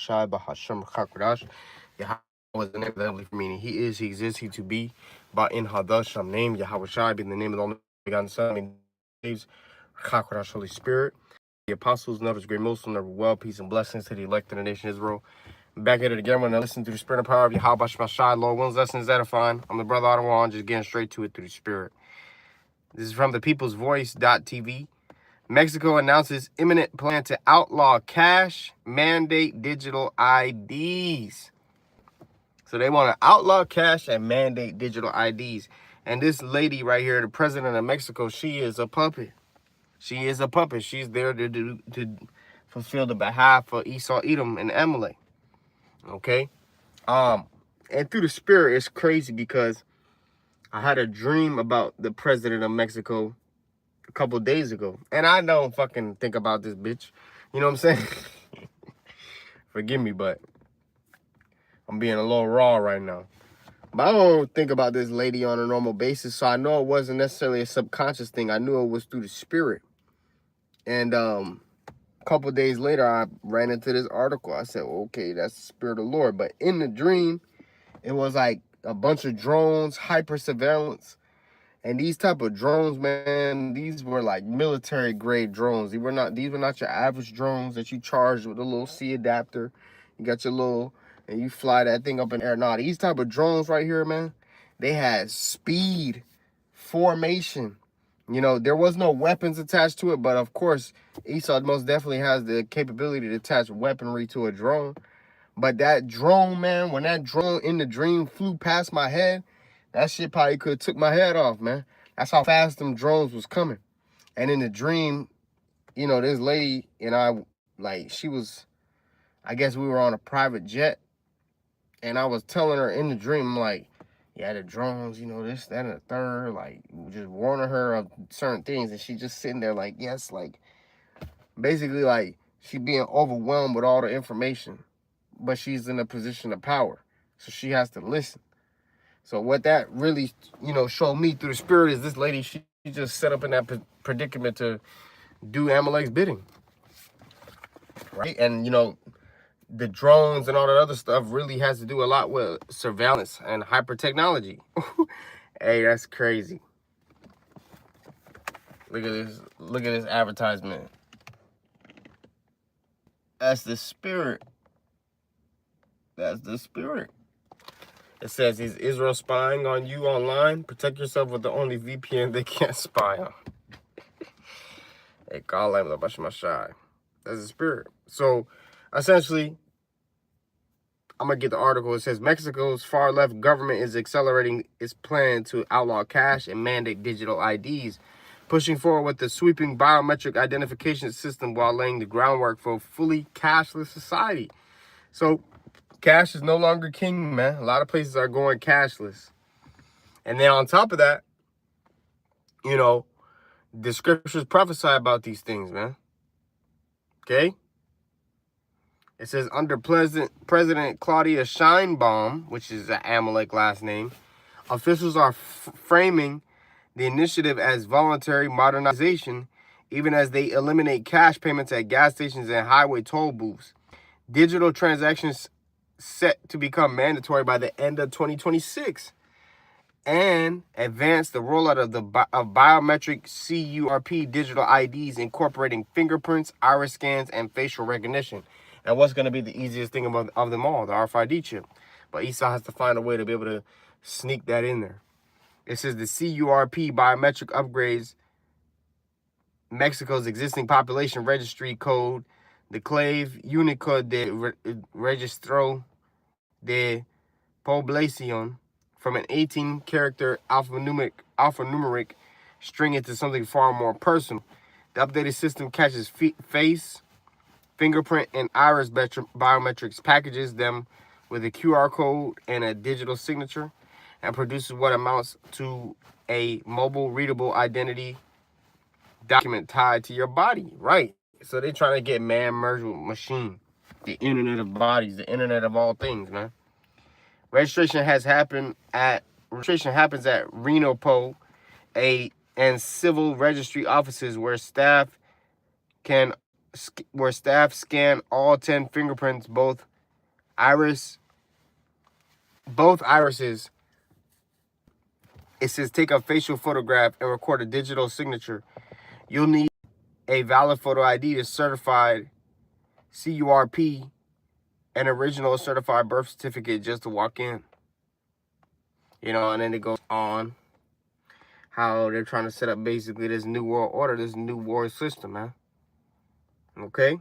Shai Bahasham Chakodash. Yahweh is the name of the heavenly meaning. He is, he exists, he to be. But in Hadash, name Yahweh Shai, being the name of the only begotten Son, meaning saves Chakodash, Holy Spirit. The apostles, notice great Muslim, never well, peace and blessings to the elect of the nation of Israel. Back at it again when I listen to the spirit and power of Yahweh Shai, Lord, one's lessons edifying. I'm the brother Adawan, just getting straight to it through the spirit. This is from the People's Voice.tv. Mexico announces imminent plan to outlaw cash, mandate digital IDs. So they want to outlaw cash and mandate digital IDs. And this lady right here, the president of Mexico, she is a puppet. She is a puppet. She's there to fulfill the behalf of Esau, Edom, and Amalek. Okay? And through the spirit, it's crazy because I had a dream about the president of Mexico a couple days ago. And I don't fucking think about this bitch. You know what I'm saying? Forgive me, but I'm being a little raw right now. But I don't think about this lady on a normal basis, so I know it wasn't necessarily a subconscious thing. I knew it was through the spirit. And a couple days later, I ran into this article. I said, well, okay, that's the spirit of the Lord. But in the dream, it was like a bunch of drones, hyper surveillance. And these type of drones, man, these were like military grade drones. These were not your average drones that you charge with a little C adapter. You got your little, and you fly that thing up in the air. Nah, these type of drones right here, man, they had speed, formation. You know, there was no weapons attached to it, but of course, Esau most definitely has the capability to attach weaponry to a drone. But that drone, man, when that drone in the dream flew past my head, that shit probably could have took my head off, man. That's how fast them drones was coming. And in the dream, you know, this lady and I, like, she was, I guess we were on a private jet. And I was telling her in the dream, I'm like, yeah, the drones, you know, this, that, and the third, like, just warning her of certain things. And she just sitting there like, yes, like, basically, like, she being overwhelmed with all the information. But she's in a position of power. So she has to listen. So what that really, you know, showed me through the spirit is this lady, she just set up in that predicament to do Amalek's bidding, right? And, you know, the drones and all that other stuff really has to do a lot with surveillance and hyper technology. Hey, that's crazy. Look at this advertisement. That's the spirit. That's the spirit. It says, is Israel spying on you online? Protect yourself with the only VPN they can't spy on. Hey, call him the Bashmashai. That's the spirit. So, essentially, I'm going to get the article. It says, Mexico's far-left government is accelerating its plan to outlaw cash and mandate digital IDs, pushing forward with the sweeping biometric identification system while laying the groundwork for a fully cashless society. So, cash is no longer king, man. A lot of places are going cashless. And then on top of that, you know, the scriptures prophesy about these things, man. Okay? It says, under President Claudia Sheinbaum, which is an Amalek last name, officials are framing the initiative as voluntary modernization, even as they eliminate cash payments at gas stations and highway toll booths. Digital transactions set to become mandatory by the end of 2026, and advance the rollout of biometric CURP digital IDs incorporating fingerprints, iris scans, and facial recognition. And what's going to be the easiest thing of them all? The RFID chip. But Esau has to find a way to be able to sneak that in there. It says the CURP biometric upgrades Mexico's existing population registry code, the Clave Unicode de Registro de Poblacion, from an 18-character alphanumeric string into something far more personal. The updated system catches face, fingerprint, and iris biometrics, packages them with a QR code and a digital signature, and produces what amounts to a mobile readable identity document tied to your body. Right. So they're trying to get man merged with machine. The internet of bodies, the internet of all things, man. Registration happens at Renopo and civil registry offices where staff scan all 10 fingerprints, both Iris, both irises, it says take a facial photograph and record a digital signature. You'll need a valid photo ID, a certified CURP, an original certified birth certificate just to walk in. You know, and then it goes on how they're trying to set up basically this new world order, this new world system, man. Okay?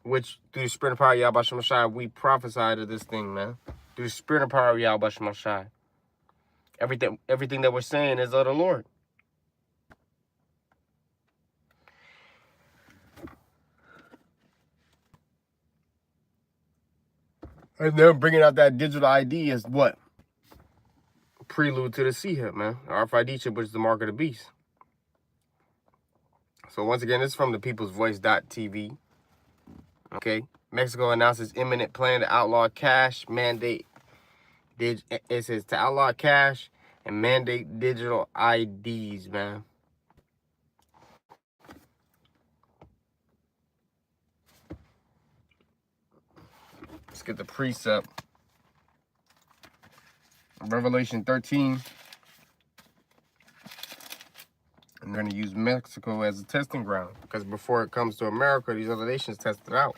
Which, through the spirit and power of Yahweh Shem Shai, we prophesied of this thing, man. Through the spirit and power of Yahweh Shem Shai. Everything that we're saying is of the Lord. And they're bringing out that digital ID is what? Prelude to the C-Hip, man. RFID chip, which is the mark of the beast. So once again, this is from the People's Voice.tv. Okay. Mexico announces imminent plan to outlaw cash mandate. It says to outlaw cash and mandate digital IDs, man. Let's get the precept. Revelation 13. And they're going to use Mexico as a testing ground. Because before it comes to America, these other nations test it out.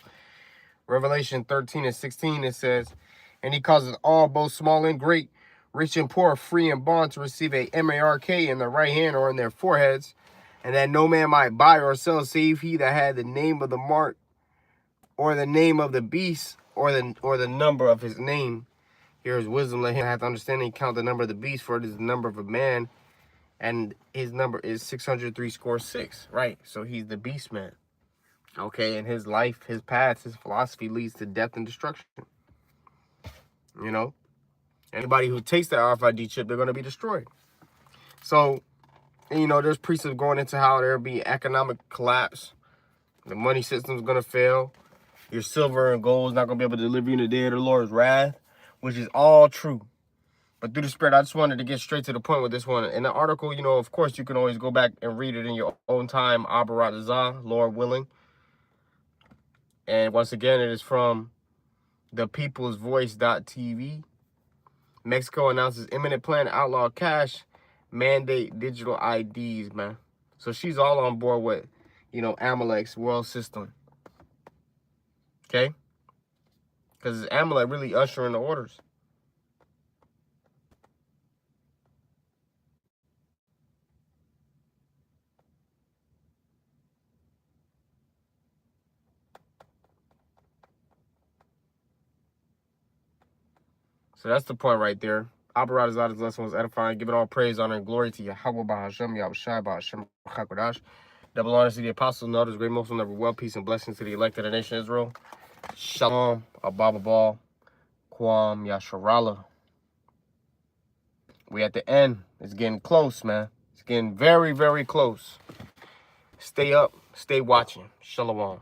Revelation 13 and 16, it says, and he causes all, both small and great, rich and poor, free and bond, to receive a MARK in their right hand or in their foreheads, and that no man might buy or sell save he that had the name of the mark, or the name of the beast, or the number of his name. Here is wisdom, let him have understanding, count the number of the beast, for it is the number of a man, and his number is 636. Right, so he's the beast man. Okay, and his life, his path, his philosophy leads to death and destruction. You know, anybody who takes the RFID chip, they're going to be destroyed. So, you know, there's precepts going into how there'll be economic collapse. The money system's going to fail. Your silver and gold is not going to be able to deliver you in the day of the Lord's wrath, which is all true. But through the Spirit, I just wanted to get straight to the point with this one. In the article, you know, of course, you can always go back and read it in your own time, Abarat Azah, Lord willing. And once again, it is from the People's Voice.tv. Mexico announces imminent plan to outlaw cash, mandate digital IDs, man. So she's all on board with, you know, Amalek's world system. Okay? Because it's Amalek really ushering the orders. So that's the point right there. Abarat Azah, his lesson was edifying. Give it all praise, honor, and glory to Yahweh, Bahashem, Yahweh Shai, Bahashem, Chakodash. Double honor to the apostles and others, great most will never well, peace and blessings to the elect of the nation of Israel. Shalom, Abababal, Kwam, Yasharala. We at the end. It's getting close, man. It's getting very, very close. Stay up, stay watching. Shalom.